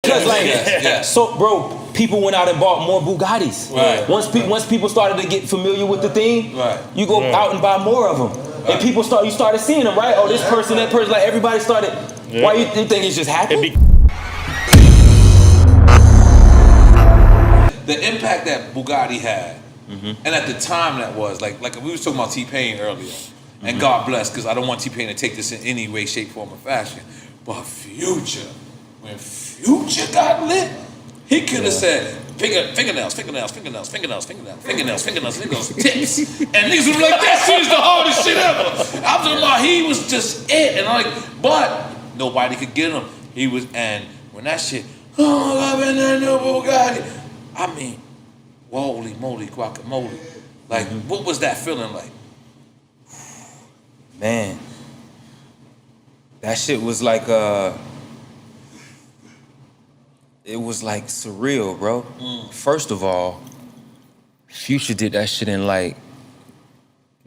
Because so bro, people went out and bought more Bugattis. Right. Once people started to get familiar with the theme, you go out and buy more of them. And you started seeing them, right? Oh, this person, that person, like everybody started. Why you think it's just happened? The impact that Bugatti had, and at the time that was, like we was talking about T-Pain earlier, and God bless, because I don't want T-Pain to take this in any way, shape, form, or fashion, but Future, when Future got lit, he could have said, fingernails, tips. And niggas was like, that shit is the hardest shit ever. I'm talking about he was just it. And I'm like, but nobody could get him. And when that shit, oh, I've been that new Bugatti. I mean, holy moly, guacamole. Like, what was that feeling like? Man, that shit was like, it was like surreal, bro. First of all, Future did that shit in like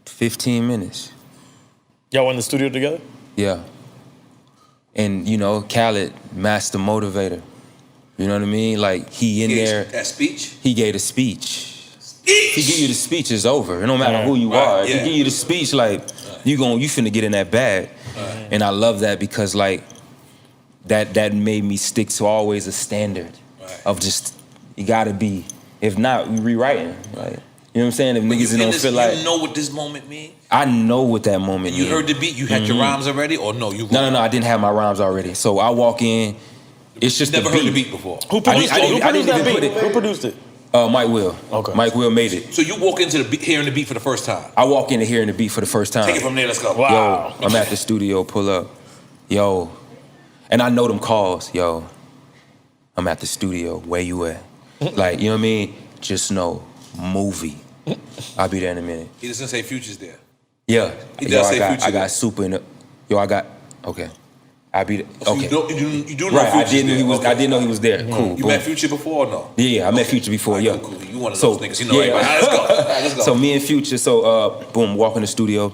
15 minutes. Y'all went in the studio together? Yeah. And you know, Khaled, master motivator. You know what I mean? Like he there. That speech? He gave a speech. If he give you the speech, it's over. It don't matter who you are. If he give you the speech, like you finna get in that bag. And I love that because like that made me stick to always a standard of just you gotta be. If not, we rewriting. Like, you know what I'm saying? If niggas don't feel like you know what this moment means? I know what that moment means. You heard the beat, you had your rhymes already, or no? No, I didn't have my rhymes already. So I walk in, it's just never the beat. heard the beat before. Who produced it? Who produced it? Mike Will. Okay. Mike Will made it. So you walk into hearing the beat for the first time? I walk into hearing the beat for the first time. Take it from there, let's go. Wow. Yo, I'm at the studio, pull up. Yo. And I know them calls. Yo, I'm at the studio. Where you at? Like, you know what I mean? Just know, movie. I'll be there in a minute. He doesn't say Future's there. Yeah. He does say Future. I got super in the. Okay. I'll be there. So okay. You do know right, Future's I didn't know he was there. Cool. You met Future before or no? Yeah, I met Future before, right, yeah. Cool. You one of those niggas, you know everybody. All right, let's go. So me and Future, boom, walk in the studio.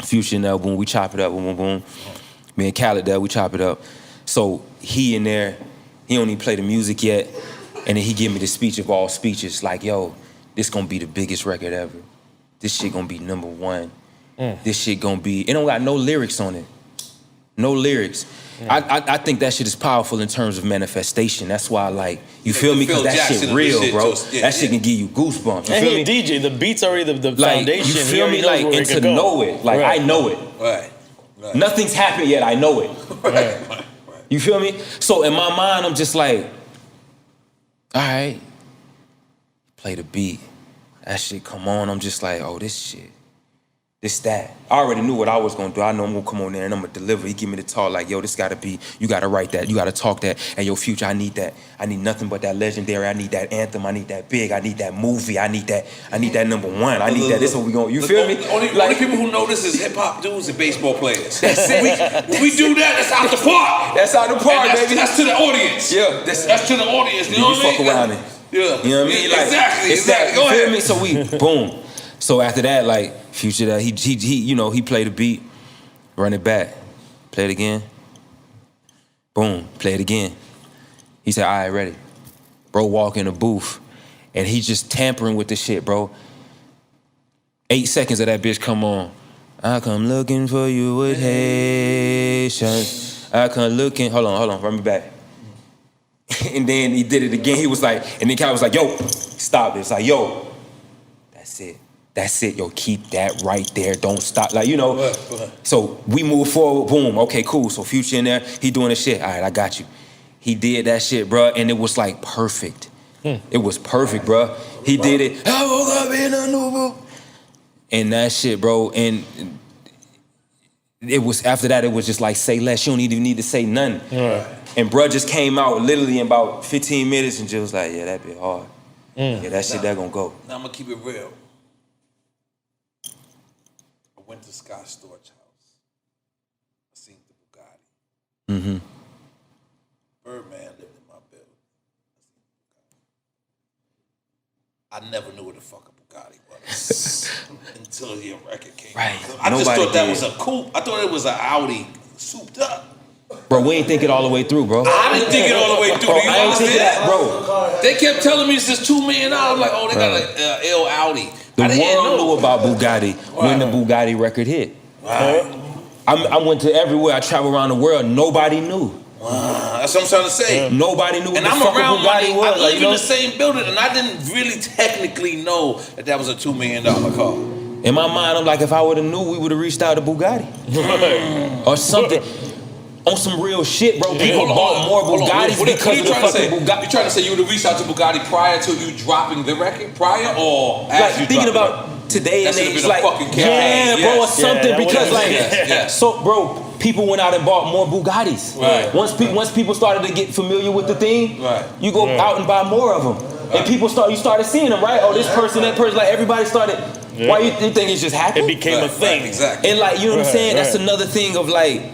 Future and boom, we chop it up, boom, boom, boom. Me and Khaled there, we chop it up. So he in there, he don't even play the music yet. And then he give me the speech of all speeches, like, yo, this gonna be the biggest record ever. This shit gonna be #1. This shit gonna be, it don't got no lyrics on it. No lyrics. I think that shit is powerful in terms of manifestation. That's why, like, you feel me? Because that shit real, bro. That shit can give you goosebumps. You and feel he me? DJ, the beat's already the like, foundation. You feel me? Like, and to know it. Like, I know it. Right. Nothing's happened yet, I know it. Right. You feel me? So in my mind, I'm just like, all right, play the beat. That shit come on. I'm just like, oh, this shit. This, that. I already knew what I was gonna do. I know I'm gonna come on there and I'm gonna deliver. He give me the talk like, yo, this gotta be, you gotta write that, you gotta talk that. And yo, Future, I need that. I need nothing but that legendary. I need that anthem. I need that big. I need that movie. I need that #1. I need that. This is what we gonna, you feel me? Only people who know this is hip hop dudes and baseball players. That's it. When we do that, that's out the park. That's out the park, baby. That's to the audience. Yeah. That's to the audience. You know what I mean? Fuck around it. Yeah. You know what I mean? Like, exactly. That, you feel me? So we, boom. So after that, like, Future, that he you know, he played the beat, run it back, play it again, boom, play it again. He said, all right, ready. Bro walk in the booth, and he just tampering with the shit, bro. 8 seconds of that bitch come on. I come looking for you with patience. I come looking, hold on, run me back. And then he did it again. He was like, and then Kyle was like, yo, stop this. Like, yo, that's it, yo, keep that right there, don't stop, like, you know. So we move forward, boom, okay, cool. So Future in there, he doing the shit, all right, I got you. He did that shit, bro, and it was like perfect. It was perfect, bro. He did it, I woke up in a new book. And that shit, bro, and it was, after that, it was just like, say less, you don't even need to say nothing. And bro just came out literally in about 15 minutes and just was like, yeah, that bit hard. Yeah, that shit, that gonna go. Now I'm gonna keep it real. Went to Scott Storch's house. I seen the Bugatti. Birdman lived in my building. I never knew what the fuck a Bugatti was until your record came out. I just thought that was a coupe. I thought it was an Audi souped up. Bro, we ain't think it all the way through, bro. I didn't think it all the way through. Bro, Do you I ain't think understand? that, bro. They kept telling me it's just $2 million. I'm like, oh, they got like L Audi. The I didn't world know knew about Bugatti when the Bugatti record hit. I went to everywhere. I traveled around the world. Nobody knew. That's what I'm trying to say. Nobody knew what And the I'm fuck around a money. Bugatti was. I live in the same building, and I didn't really technically know that was a $2 million car. In my mind, I'm like, if I would have knew, we would have reached out to Bugatti or something. On some real shit, bro. People bought more Bugattis because of the fucking Bugatti. You trying to say you would have reached out to Bugatti prior to you dropping the record? Prior or like as you thinking dropped about today and age, been like, a fucking campaign. yeah, bro, or something that because like, yes. so, bro, people went out and bought more Bugattis. Right. Once people started to get familiar with the thing, Right. you go out and buy more of them, and you started seeing them, right? Oh, this person, that person, like everybody started. Why you think it just happened? It became a thing. Exactly. And like, you know what I'm saying? That's another thing of like,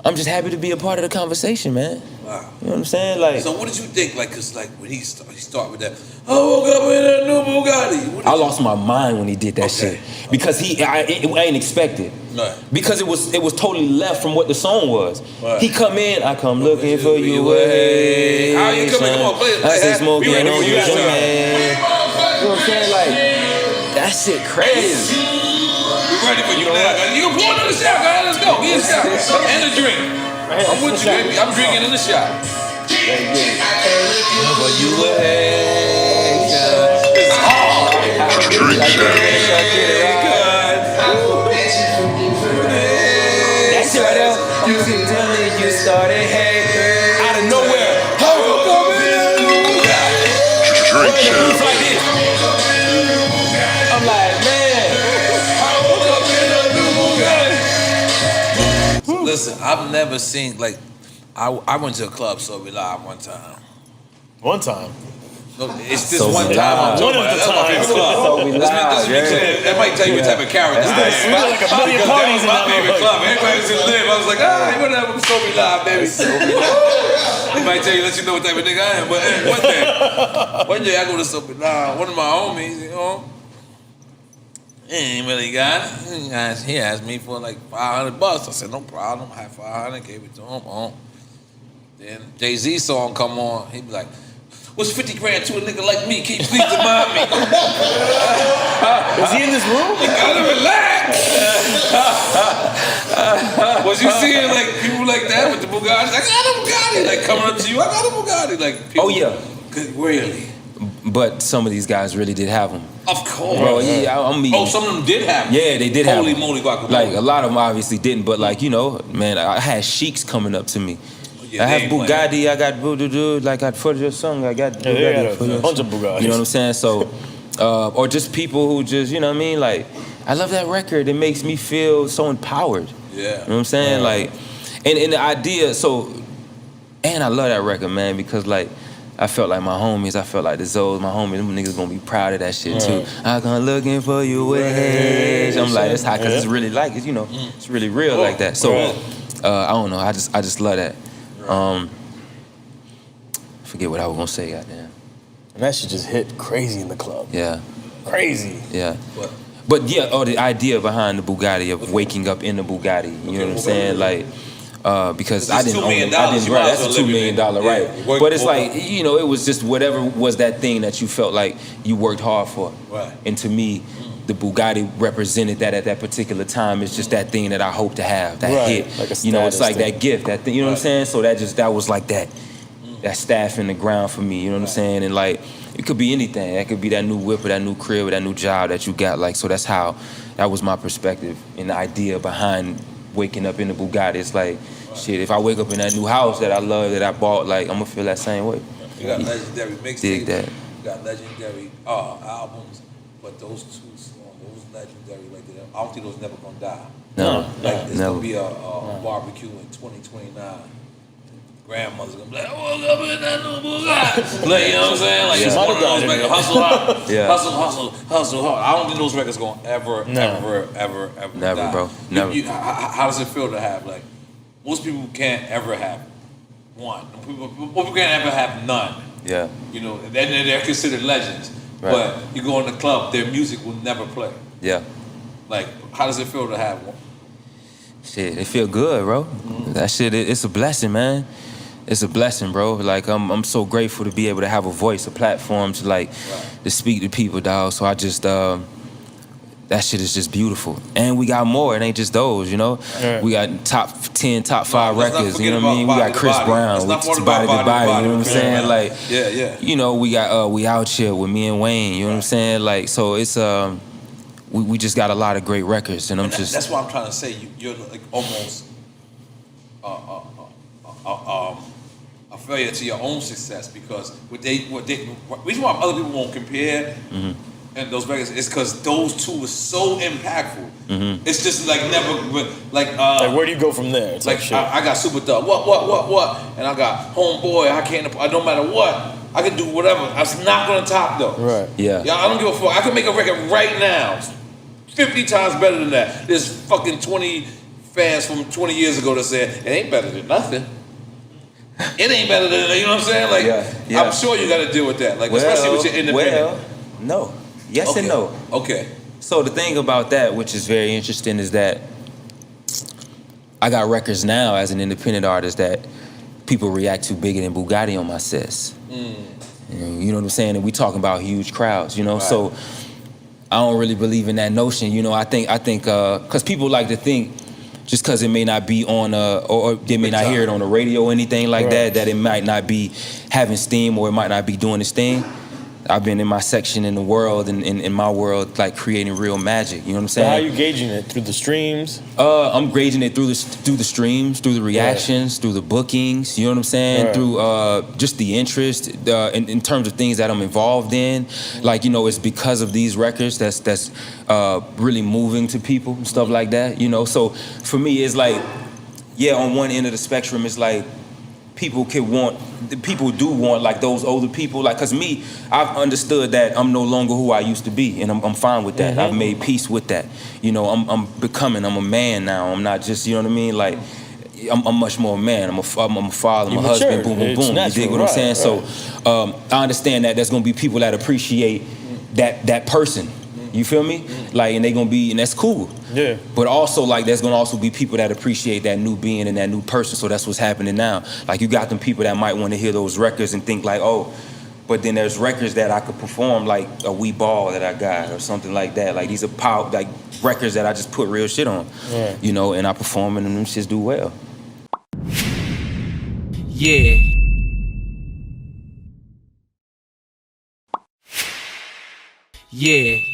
I'm just happy to be a part of the conversation, man. Wow. You know what I'm saying? Like, So what did you think? Like, cause like when he start with that, I woke up in a new Bugatti. I lost my mind when he did that shit because I ain't expected. Right. Because it was totally left from what the song was. Right. He come in, I come looking for you. Hey, how you coming? Come on, play it. I say smoking We ready on for you, you this time. man. You know what I'm saying? Like, that shit crazy. We ready for you now. You can pour it in the shot, guys. Let's go. Get a shot and a drink. I'm with you, baby. I'm drinking in the shot. But you were It's hard. That shit right there. You can tell me you started hey out of nowhere. Like this. I'm like, man. Listen, I've never seen like I went to a club so live one time. One time. No, it's this So one we time. live. I'm talking about. That's my favorite club. So we Let's live, be clear. That might tell you what type of character I am. We did like a million Because parties in that was my that favorite motherfucker. club. Everybody was in live. I was like, whatever. So we live, baby. He might tell you, let you know what type of nigga I am. But one day I go to something live. One of my homies, you know, he ain't really got it. He asked me for like $500. I said, no problem. I had 500, gave it to him. Then Jay-Z song come on. He be like, what's 50 grand to a nigga like me? Can you please remind me? Is he in this room? You gotta relax. Was you seeing like people like that with the Bugatti? I got a Bugatti. Like coming up to you, I got a Bugatti. Like people, Oh yeah. Really? But some of these guys really did have them. Of course. Bro, yeah, I'm meeting. Oh, some of them did have them. Yeah, they did have Holy them. moly guacamole. Like a lot of them obviously didn't, but like, you know, man, I had sheiks coming up to me. Yeah, I they have ain't Bugatti, I got Bugatti, like I for your song, I got Yeah, they Bugatti got for your a bunch of song. Bugattis. You know what I'm saying? So, or just people who just, you know what I mean? Like, I love that record. It makes me feel so empowered. Yeah. You know what I'm saying? Like, and the idea, so, and I love that record, man, because like, I felt like my homies, I felt like the Zoes, my homies, them niggas gonna be proud of that shit too. I come looking for you with. I'm like, it's hot because it's really like, it's, you know, it's really real like that. So, I don't know, I just love that. Forget what I was gonna say, goddamn. And that shit just hit crazy in the club. Yeah, Crazy. yeah. But yeah, the idea behind the Bugatti of waking up in the Bugatti, you know what I'm saying? Like, because I didn't own it. I didn't, right, that's a $2 million, right? Yeah, But it's like, you know, it was just whatever was that thing that you felt like you worked hard for. Right. And to me, the Bugatti represented that at that particular time. It's just that thing that I hope to have, that Right, hit. like a You know, it's status like thing. that gift, that thing. You know what I'm saying? So that was like that staff in the ground for me. You know what I'm saying? And like, it could be anything. That could be that new whip or that new crib or that new job that you got. Like, so that was my perspective and the idea behind waking up in the Bugatti. It's like, shit, if I wake up in that new house that I love, that I bought, like, I'm gonna feel that same way. You got legendary mixtapes. Dig that. You got legendary albums, but those two songs, those legendary right there. I don't think those never gonna die. No, Like it's never. gonna be a barbecue in 2029. Grandmother's gonna be like, I woke up in that new Bugatti. Like, you know what I'm saying? Like, it's one of those, like, hustle hard. Yeah. Hustle hard. I don't think those records gonna ever Never, die. bro. Never. How does it feel to have, like, most people can't ever have one. Most people can't ever have none. Yeah. You know, and they're considered legends. Right. But you go in the club, their music will never play. Yeah. Like, how does it feel to have one? Shit, it feel good, bro. That shit, it's a blessing, man. It's a blessing, bro. Like I'm so grateful to be able to have a voice, a platform to like to speak to people, dog. So I just that shit is just beautiful. And we got more. It ain't just those, you know. Right. We got top 10, top 5 let's not records. You forget know what I mean? We about got Chris Body to Brown, Body. with Let's not forget Body to about Body. Body You know what I'm saying? Brown. Like, Yeah. you know, we got We Out Here with me and Wayne. You know what I'm saying? Like, so it's we just got a lot of great records, and I'm just. That's what I'm trying to say. You're like almost a failure to your own success, because reason why other people won't compare and those records is because those two were so impactful. It's just like never like where do you go from there? It's like shit. I got Super Thug, what, and I got Homeboy. I don't matter what, I can do whatever. I'm not gonna top though. Right. Yeah. I don't give a fuck. I can make a record right now 50 times better than that. There's fucking 20 fans from 20 years ago that said it ain't better than nothing. It ain't better than, you know what I'm saying? Like, yeah. I'm sure you got to deal with that. Like, especially with your independent. Well, no. Yes and no. Okay. So the thing about that, which is very interesting, is that I got records now as an independent artist that people react to bigger than Bugatti on my sets. You know what I'm saying? And we talking about huge crowds, you know? Right. So I don't really believe in that notion, you know? I think, because people like to think just because it may not be on, or they may not hear it on the radio or anything like that it might not be having steam or it might not be doing its thing. I've been in my section in the world and in my world, like creating real magic. You know what I'm saying? So how are you gauging it? Through the streams? I'm gauging it through the streams, through the reactions, through the bookings. You know what I'm saying? Right. Through just the interest in terms of things that I'm involved in. Like, you know, it's because of these records that's really moving to people and stuff like that. You know, so for me, it's like, yeah, on one end of the spectrum, it's like people do want like those older people, like, cause me, I've understood that I'm no longer who I used to be, and I'm fine with that. I've made peace with that. You know, I'm a man now. I'm not just, you know what I mean? Like, I'm much more a man. I'm a father, I'm a husband, boom, boom, boom. You dig what I'm saying? So I understand that there's gonna be people that appreciate that person. You feel me? Like, and they gonna be, and that's cool. Yeah. But also, like, there's gonna also be people that appreciate that new being and that new person. So that's what's happening now. Like, you got them people that might want to hear those records and think like, oh, but then there's records that I could perform, like a Wee Ball that I got or something like that. Like, these are like records that I just put real shit on. Yeah. You know, and I perform and them shits do well. Yeah. Yeah.